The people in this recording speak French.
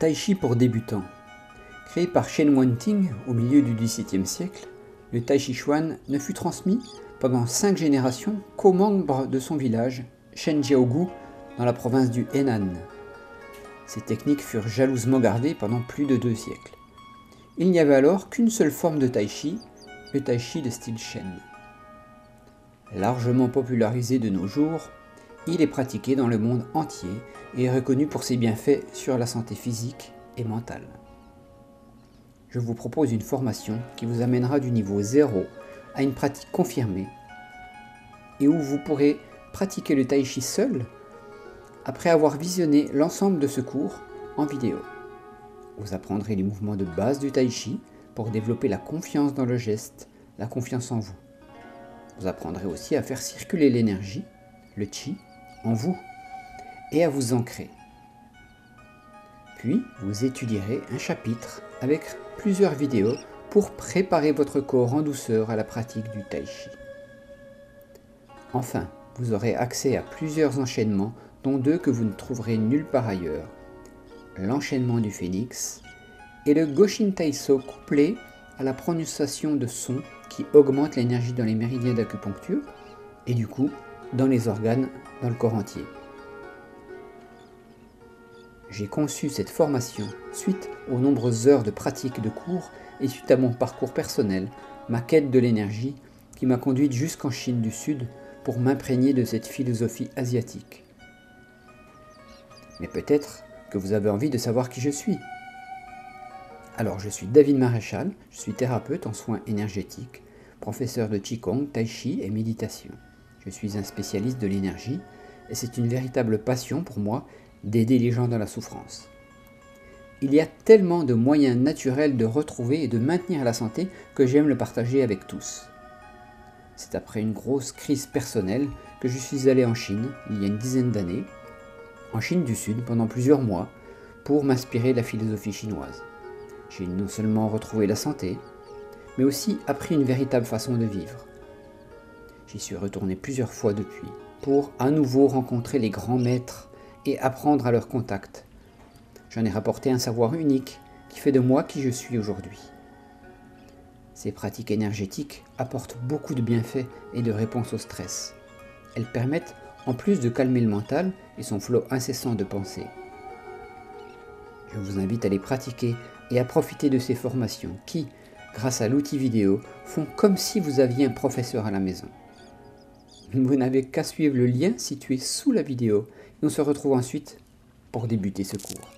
Tai Chi pour débutants. Créé par Shen Wanting au milieu du XVIIe siècle, le Tai Chi Chuan ne fut transmis pendant 5 générations qu'aux membres de son village, Shenjiaogu, dans la province du Henan. Ces techniques furent jalousement gardées pendant plus de 2 siècles. Il n'y avait alors qu'une seule forme de Tai Chi, le Tai Chi de style Shen. Largement popularisé de nos jours, il est pratiqué dans le monde entier et est reconnu pour ses bienfaits sur la santé physique et mentale. Je vous propose une formation qui vous amènera du niveau 0 à une pratique confirmée et où vous pourrez pratiquer le Tai Chi seul après avoir visionné l'ensemble de ce cours en vidéo. Vous apprendrez les mouvements de base du Tai Chi pour développer la confiance dans le geste, la confiance en vous. Vous apprendrez aussi à faire circuler l'énergie, le Chi, en vous et à vous ancrer. Puis, vous étudierez un chapitre avec plusieurs vidéos pour préparer votre corps en douceur à la pratique du Tai Chi. Enfin, vous aurez accès à plusieurs enchaînements, dont 2 que vous ne trouverez nulle part ailleurs. L'enchaînement du phénix et le Goshin Taiso couplé à la prononciation de sons qui augmentent l'énergie dans les méridiens d'acupuncture et du coup dans les organes dans le corps entier. J'ai conçu cette formation suite aux nombreuses heures de pratique de cours et suite à mon parcours personnel, ma quête de l'énergie qui m'a conduite jusqu'en Chine du Sud pour m'imprégner de cette philosophie asiatique. Mais peut-être que vous avez envie de savoir qui je suis. Alors je suis David Maréchal, je suis thérapeute en soins énergétiques, professeur de Qigong, Tai Chi et méditation. Je suis un spécialiste de l'énergie et c'est une véritable passion pour moi d'aider les gens dans la souffrance. Il y a tellement de moyens naturels de retrouver et de maintenir la santé que j'aime le partager avec tous. C'est après une grosse crise personnelle que je suis allé en Chine il y a une dizaine d'années, en Chine du Sud pendant plusieurs mois, pour m'inspirer de la philosophie chinoise. J'ai non seulement retrouvé la santé, mais aussi appris une véritable façon de vivre. J'y suis retourné plusieurs fois depuis, pour à nouveau rencontrer les grands maîtres et apprendre à leur contact. J'en ai rapporté un savoir unique qui fait de moi qui je suis aujourd'hui. Ces pratiques énergétiques apportent beaucoup de bienfaits et de réponses au stress. Elles permettent, en plus de calmer le mental et son flot incessant de pensées. Je vous invite à les pratiquer et à profiter de ces formations qui, grâce à l'outil vidéo, font comme si vous aviez un professeur à la maison. Vous n'avez qu'à suivre le lien situé sous la vidéo et on se retrouve ensuite pour débuter ce cours.